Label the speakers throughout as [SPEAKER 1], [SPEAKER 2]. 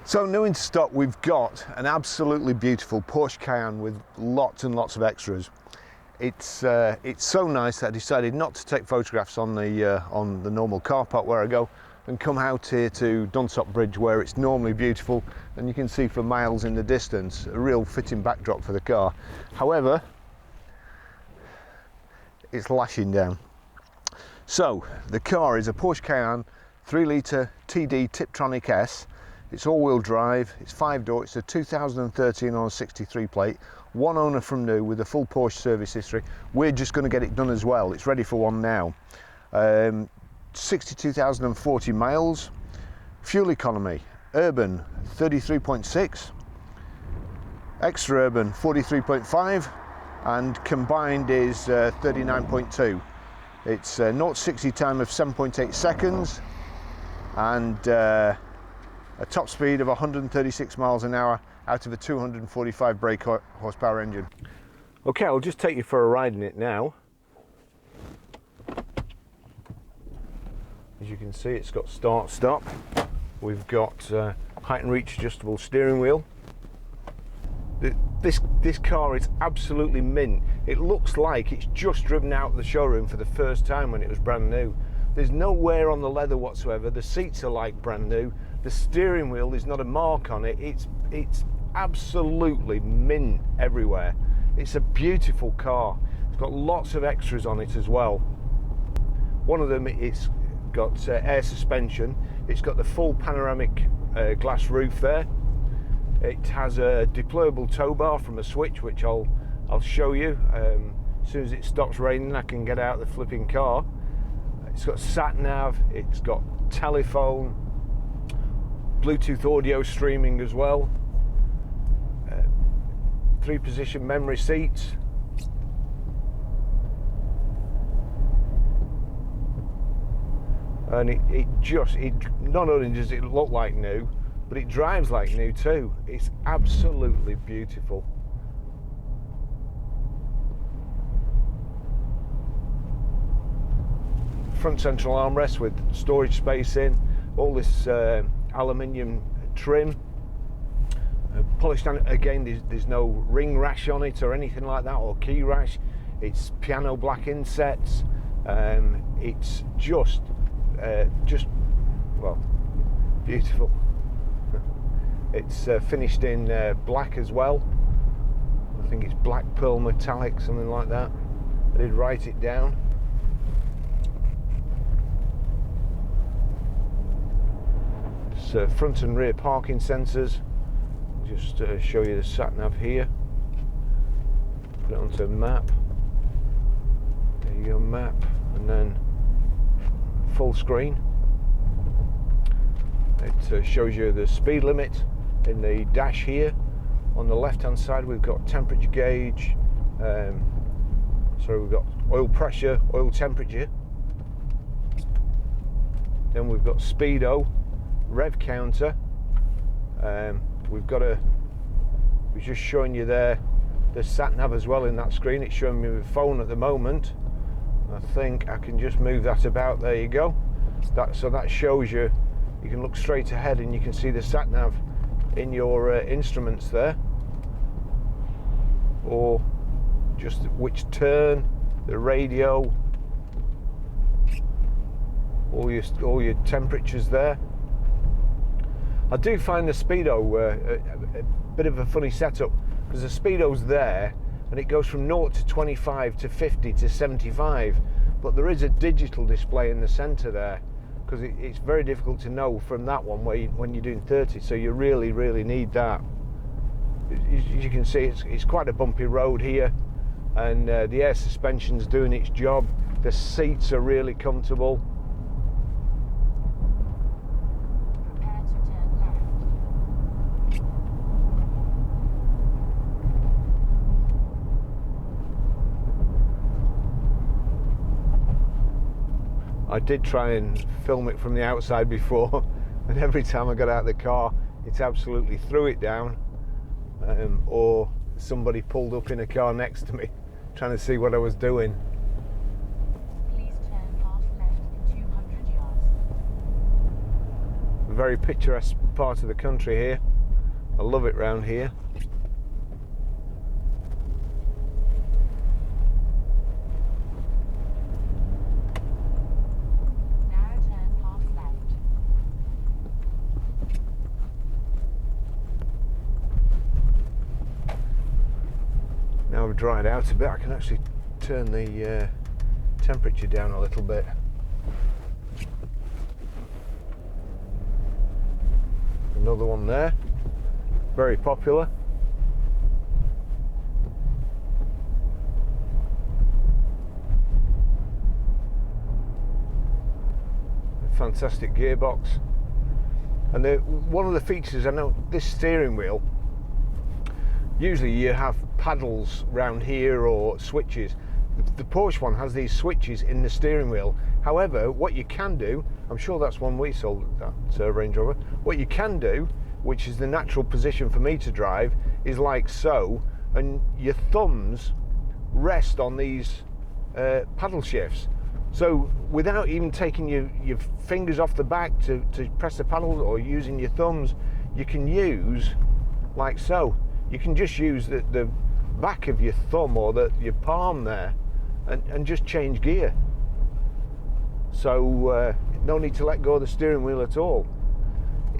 [SPEAKER 1] So new in stock, we've got an absolutely beautiful Porsche Cayenne with lots and lots of extras. It's so nice that I decided not to take photographs on the normal car park where I go, and come out here to Dunsop Bridge where it's normally beautiful, and you can see for miles in the distance a real fitting backdrop for the car. However, it's lashing down. So the car is a Porsche Cayenne 3-litre TD Tiptronic S. It's all-wheel drive, it's 5-door, it's a 2013 on a 63 plate, one owner from new with a full Porsche service history. We're just going to get it done as well, it's ready for one now. 62,040 miles, fuel economy, urban 33.6, extra urban 43.5, and combined is 39.2. It's 0-60 time of 7.8 seconds, and a top speed of 136 miles an hour out of a 245 brake horsepower engine. Okay, I'll just take you for a ride in it now. As you can see, it's got start stop. We've got height and reach adjustable steering wheel. This car is absolutely mint. It looks like it's just driven out of the showroom for the first time when it was brand new. There's no wear on the leather whatsoever. The seats are like brand new. The steering wheel, there's not a mark on it. It's absolutely mint everywhere. It's a beautiful car. It's got lots of extras on it as well. One of them, it's got air suspension. It's got the full panoramic glass roof there. It has a deployable tow bar from a switch, which I'll show you. As soon as it stops raining, I can get out of the flipping car. It's got sat nav. It's got telephone, Bluetooth audio streaming as well. 3-position memory seats. And it not only does it look like new, but it drives like new too. It's absolutely beautiful. Front central armrest with storage space in, all this aluminium trim, polished down. Again, there's no ring rash on it or anything like that, or key rash. It's piano black insets. It's just well, beautiful. It's finished in black as well. I think it's black pearl metallic, something like that. I did write it down. It's front and rear parking sensors. Just show you the sat nav here. Put it onto a map. There you go, map, and then full screen. It shows you the speed limit in the dash here. On the left hand side we've got temperature gauge, we've got oil pressure, oil temperature. Then we've got speedo, rev counter. We're just showing you there the sat nav as well in that screen. It's showing me the phone at the moment. I think I can just move that about. There you go. So that shows you can look straight ahead and you can see the sat nav in your instruments there, or just which turn, the radio, all your temperatures there. I do find the speedo a bit of a funny setup, because the speedo's there and it goes from 0 to 25 to 50 to 75, but there is a digital display in the center there, because it's very difficult to know from that one when you're doing 30, so you really need that. As you can see, it's quite a bumpy road here, and the air suspension's doing its job. The seats are really comfortable.
[SPEAKER 2] Prepare to turn left.
[SPEAKER 1] I did try and film it from the outside before, and every time I got out of the car, it absolutely threw it down, or somebody pulled up in a car next to me trying to see what I was doing.
[SPEAKER 2] Please turn half left in 200 yards.
[SPEAKER 1] very picturesque part of the country here. I love it round here.
[SPEAKER 2] Narrow turn half left.
[SPEAKER 1] Now I've dried out a bit, I can actually turn the temperature down a little bit. Another one there, very popular. Fantastic gearbox. And one of the features, I know this steering wheel, usually you have paddles round here or switches. The Porsche one has these switches in the steering wheel. However, what you can do, I'm sure that's one we sold at that Range Rover, what you can do, which is the natural position for me to drive, is like so, and your thumbs rest on these paddle shifts. So without even taking your fingers off the back to press the paddle or using your thumbs, you can use like so. You can just use the back of your thumb or your palm there and just change gear. So no need to let go of the steering wheel at all.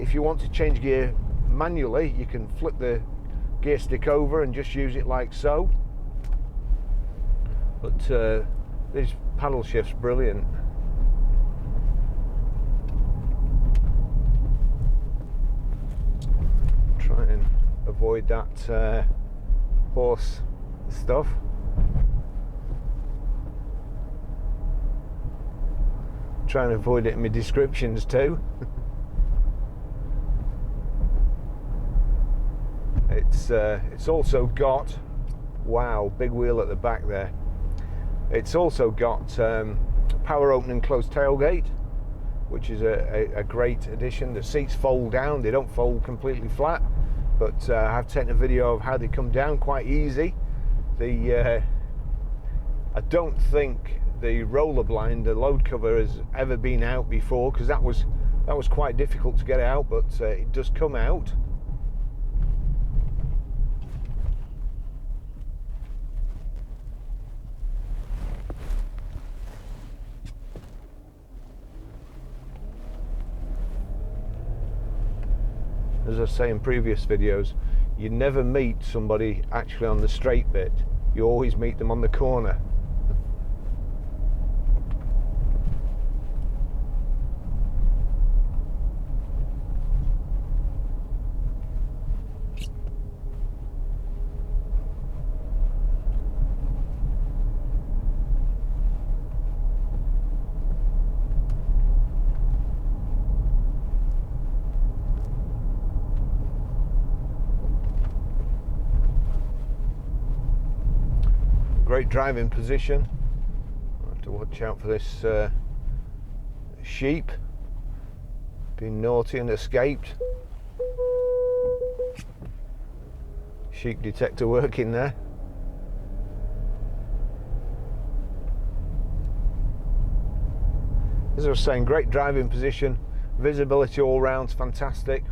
[SPEAKER 1] If you want to change gear manually, you can flip the gear stick over and just use it like so. But this paddle shift's brilliant. Try and avoid that horse stuff. Try and avoid it in my descriptions too. It's also got, wow, big wheel at the back there. It's also got power open and close tailgate, which is a great addition. The seats fold down, they don't fold completely flat, but I have taken a video of how they come down quite easy. I don't think the roller blind, the load cover, has ever been out before, because that was quite difficult to get out, but it does come out. As I say in previous videos, you never meet somebody actually on the straight bit. You always meet them on the corner. Great driving position. I have to watch out for this sheep being naughty and escaped. Sheep detector working there. As I was saying, great driving position, visibility all round, fantastic.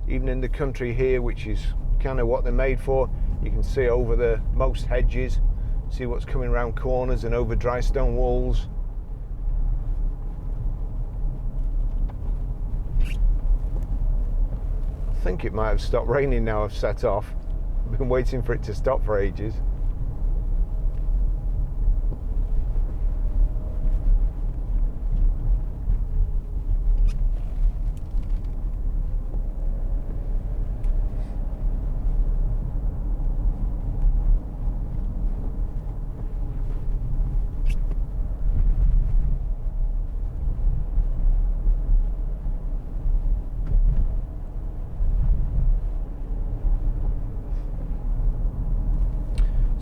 [SPEAKER 1] Even in the country here, which is kind of what they're made for, you can see over the most hedges. See what's coming around corners and over dry stone walls. I think it might have stopped raining now I've set off. I've been waiting for it to stop for ages.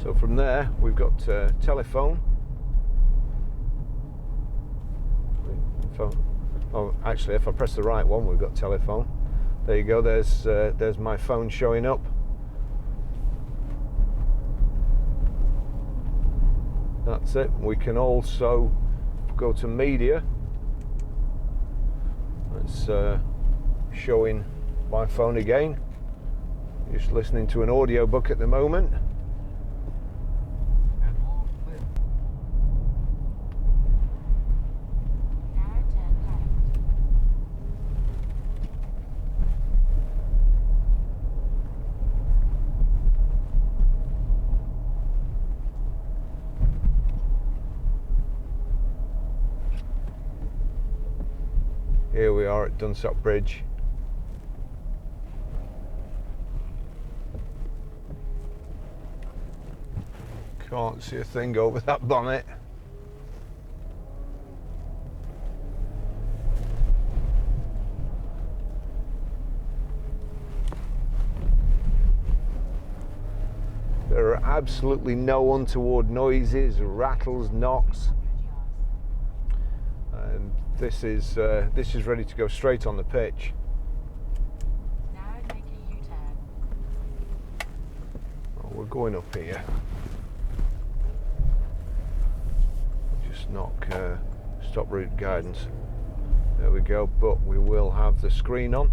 [SPEAKER 1] So from there we've got telephone. Oh, actually, if I press the right one, we've got telephone. There you go. There's my phone showing up. That's it. We can also go to media. Let's showing my phone again. Just listening to an audiobook at the moment.
[SPEAKER 2] Now turn left.
[SPEAKER 1] Here we are at Dunsop Bridge. Can't see a thing over that bonnet. There are absolutely no untoward noises, rattles, knocks. And this is ready to go straight on the pitch.
[SPEAKER 2] Now make a U-turn.
[SPEAKER 1] Oh, we're going up here. Just knock stop route guidance. There we go, but we will have the screen on.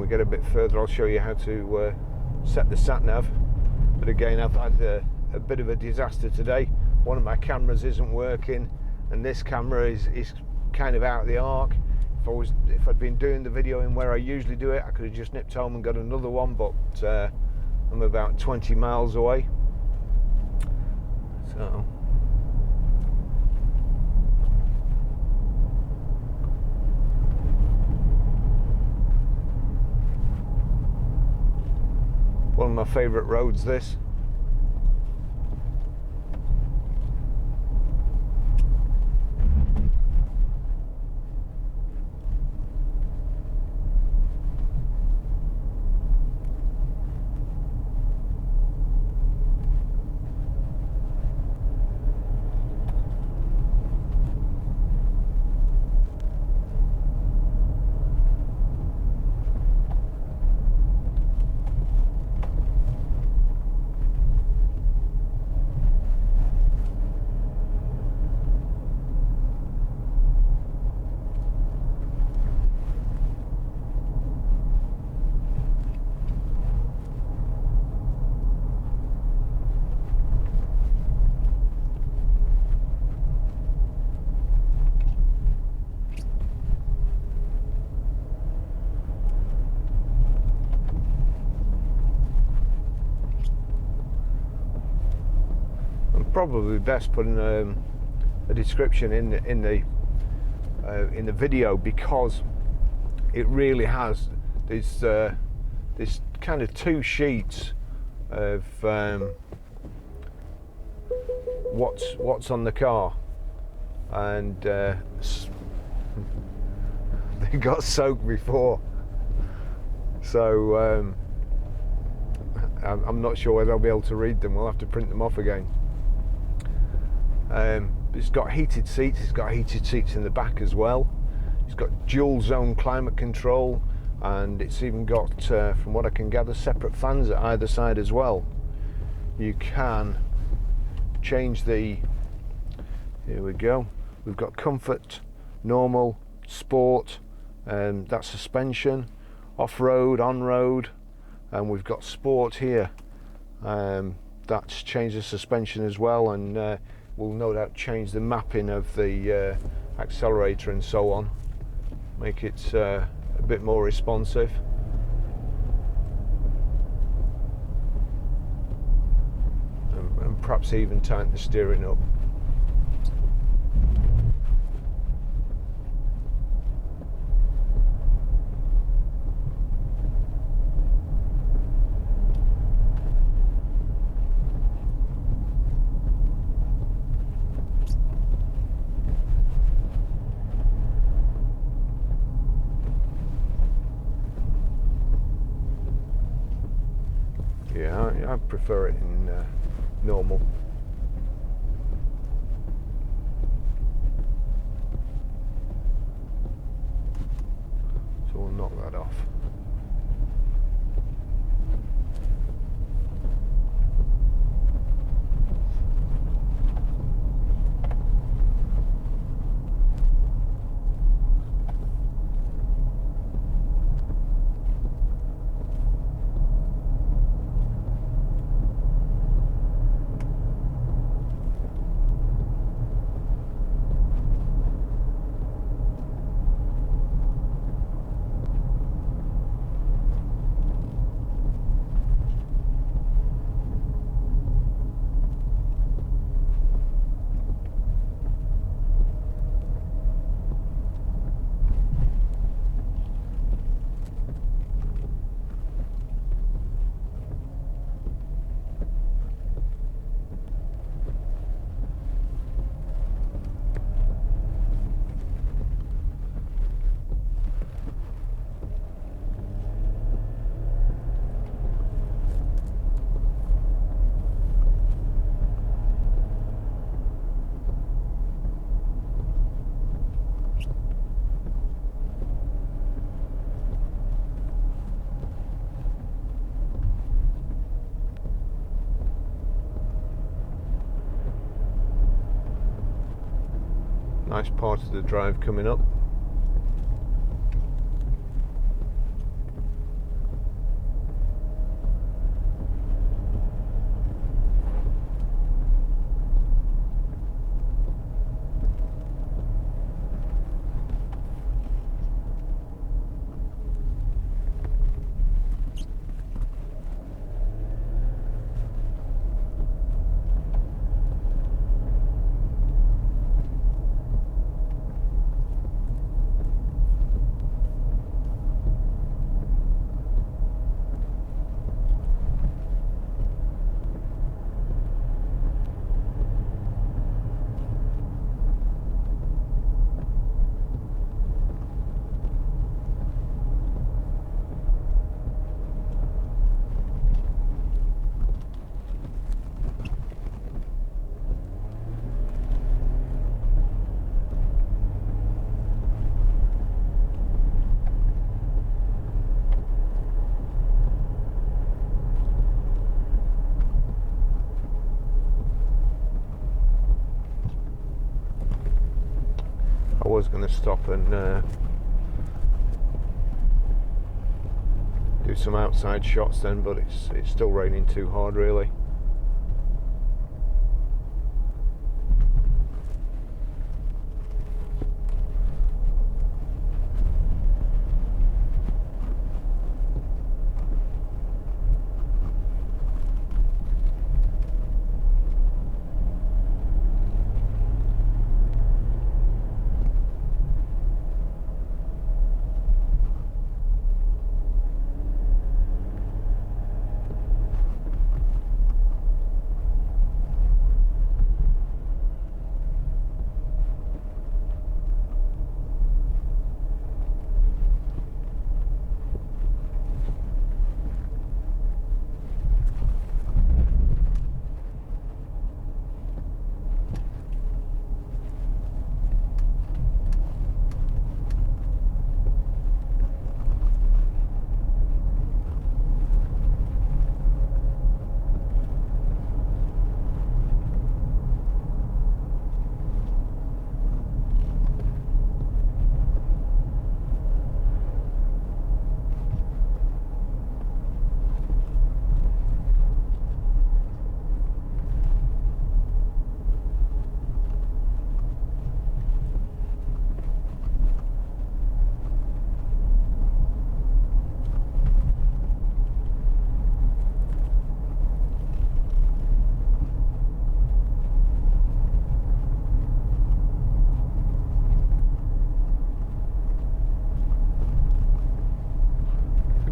[SPEAKER 1] Get a bit further, I'll show you how to set the sat nav. But again, I've had a bit of a disaster today. One of my cameras isn't working, and this camera is kind of out of the arc. If I'd been doing the video in where I usually do it, I could have just nipped home and got another one. But I'm about 20 miles away, so. One of my favourite roads, this. Probably best putting a description in the video, because it really has this kind of two sheets of what's on the car, and they got soaked before, so I'm not sure whether I'll be able to read them. We'll have to print them off again. It's got heated seats. It's got heated seats in the back as well. It's got dual zone climate control, and it's even got, from what I can gather, separate fans at either side as well. You can change the, here we go, we've got comfort, normal, sport, that's suspension, off-road, on-road, and we've got sport here. That's changed the suspension as well, and will no doubt change the mapping of the accelerator and so on, make it a bit more responsive. And perhaps even tighten the steering up. Yeah, I prefer it in normal. So we'll knock that off. Nice part of the drive coming up. I was going to stop and do some outside shots then, but it's still raining too hard really.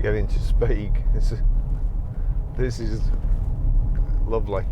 [SPEAKER 1] Getting to speak. This is lovely.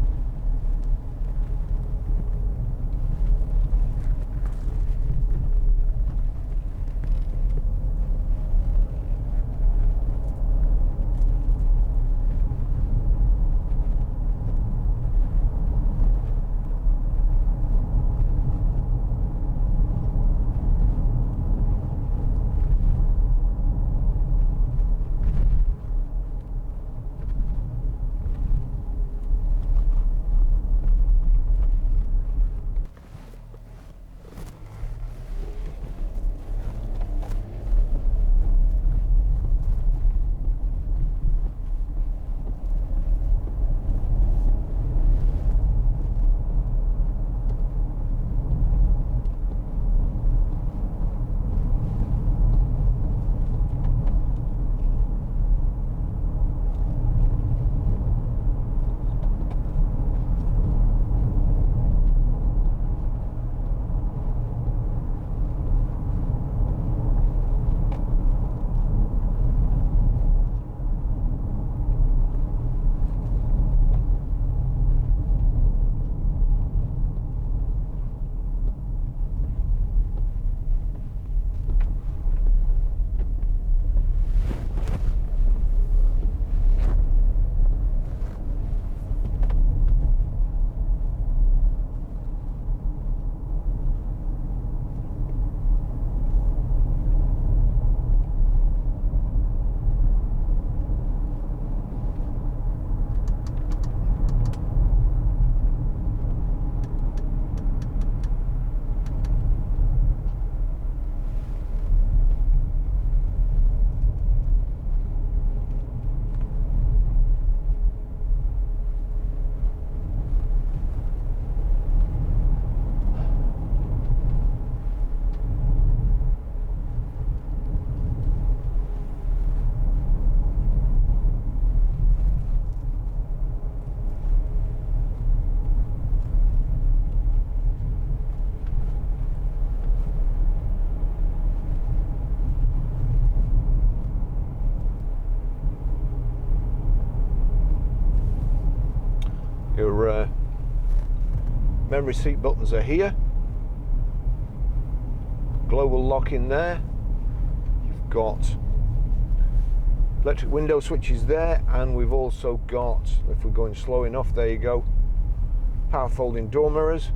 [SPEAKER 1] Your memory seat buttons are here. Global lock in there. You've got electric window switches there, and we've also got, if we're going slow enough, there you go, power folding door mirrors.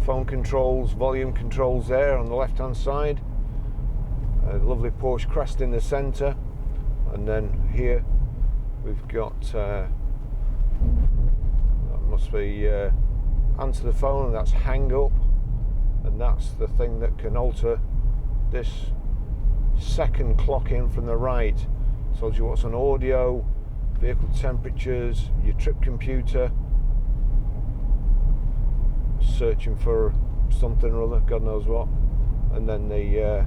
[SPEAKER 1] Phone controls, volume controls there on the left hand side. A lovely Porsche crest in the centre, and then here we've got that must be answer the phone, and that's hang up, and that's the thing that can alter this second clock in from the right. Tells you what's on audio, vehicle temperatures, your trip computer, searching for something or other, God knows what, and then the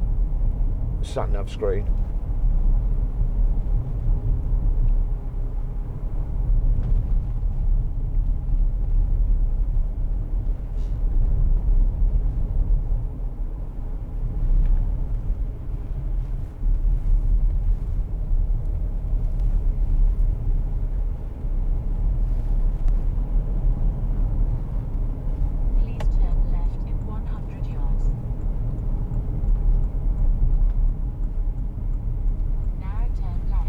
[SPEAKER 1] sat nav screen.
[SPEAKER 2] Please turn left in 100 yards. Now turn left.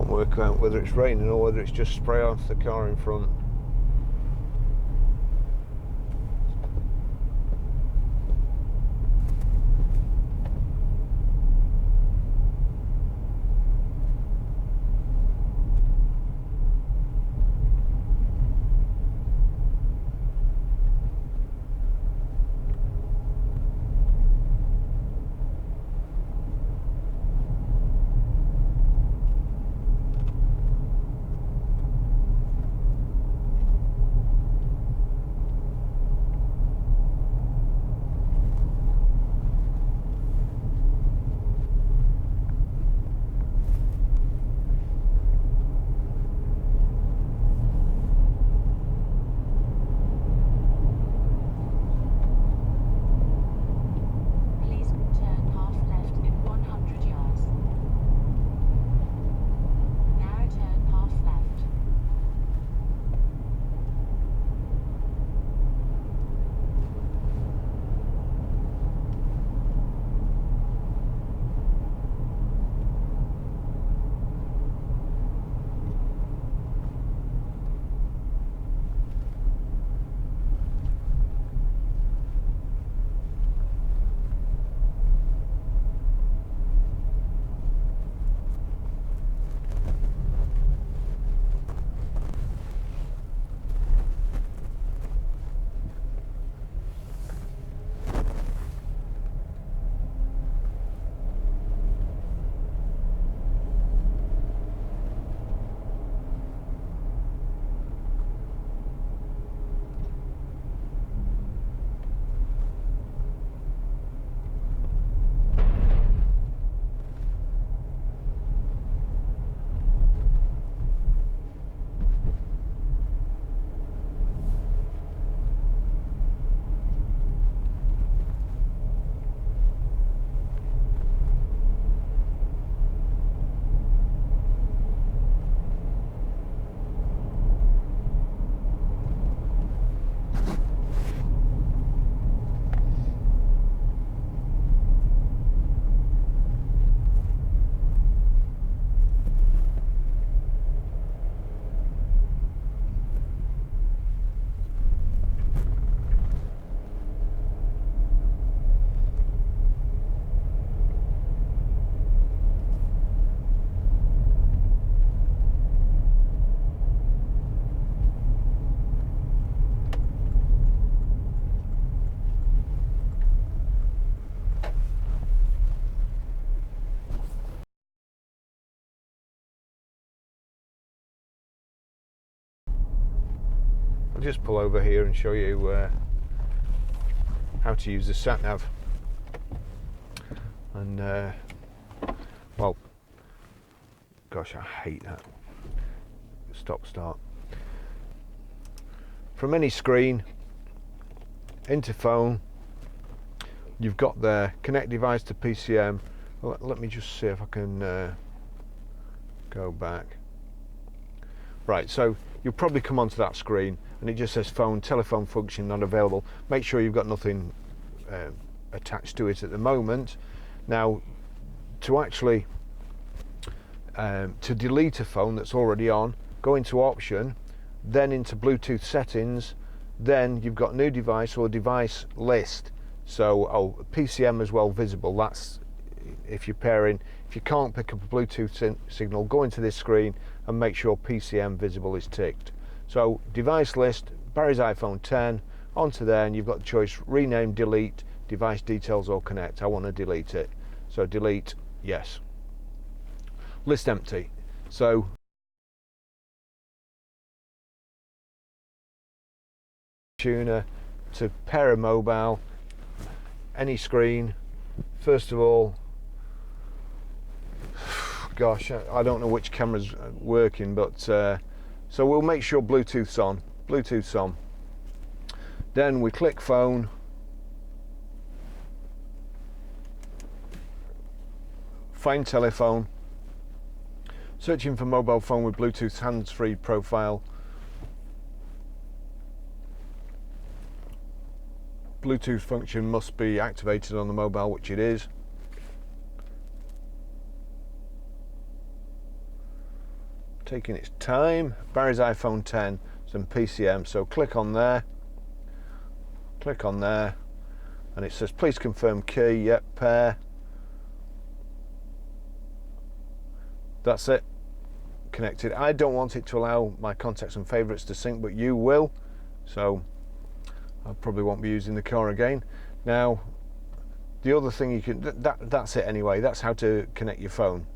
[SPEAKER 1] Work out whether it's raining or whether it's just spray onto the car in front. I'll just pull over here and show you how to use the sat nav. And well, gosh, I hate that. Stop start. From any screen into phone, you've got there connect device to PCM. Let me just see if I can go back. Right, so you'll probably come onto that screen and it just says phone, telephone function not available. Make sure you've got nothing attached to it at the moment. Now, to actually to delete a phone that's already on, go into option, then into Bluetooth settings, then you've got new device or device list. So PCM as well visible. That's if you're pairing. If you can't pick up a Bluetooth signal, go into this screen and make sure PCM visible is ticked. So device list, Barry's iPhone 10, onto there, and you've got the choice rename, delete, device details or connect. I want to delete it, so delete, yes. List empty. So tuner to pair a mobile, any screen. First of all, gosh, I don't know which camera's working, but so we'll make sure Bluetooth's on. Bluetooth's on. Then we click phone. Find telephone. Searching for mobile phone with Bluetooth hands-free profile. Bluetooth function must be activated on the mobile, which it is. Taking its time. Barry's iPhone 10, some PCM, so click on there, and it says please confirm key. Yep, pair. That's it, connected. I don't want it to allow my contacts and favorites to sync, but you will, so I probably won't be using the car again. Now, the other thing you can, that's it anyway. That's how to connect your phone.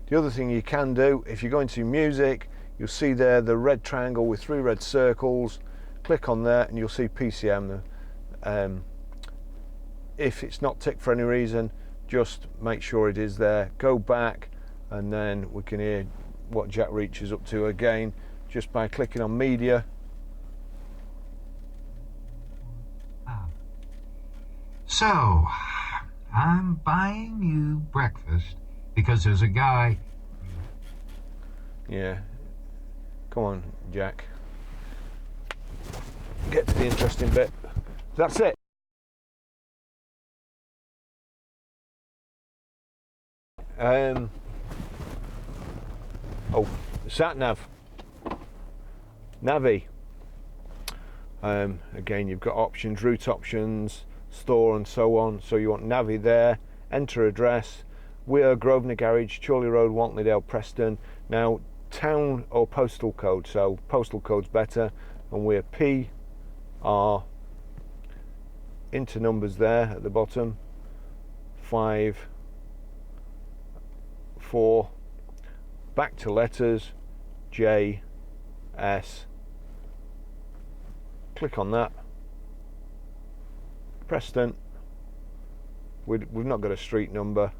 [SPEAKER 1] The other thing you can do, if you go into music, you'll see there the red triangle with 3 red circles. Click on there and you'll see PCM. If it's not ticked for any reason, just make sure it is there. Go back and then we can hear what Jack Reach is up to again, just by clicking on media.
[SPEAKER 3] So, I'm buying you breakfast because there's a guy.
[SPEAKER 1] Yeah, come on, Jack. Get to the interesting bit. That's it. Sat nav, Navi. Again, you've got options, route options, store and so on. So you want Navi there, enter address. We are Grosvenor Garage, Chorley Road, Wantleydale, Preston. Now, town or postal code, so postal code's better, and we're PR, into numbers there at the bottom, 5, 4, back to letters, J, S, click on that, Preston, we've not got a street number,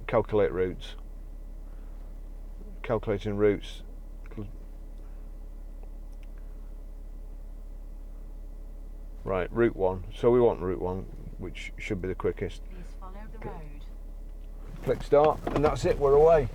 [SPEAKER 1] calculate routes, calculating routes, right, route 1, so we want route 1, which should be the quickest.
[SPEAKER 2] Please follow the road.
[SPEAKER 1] Click start, and that's it, we're away.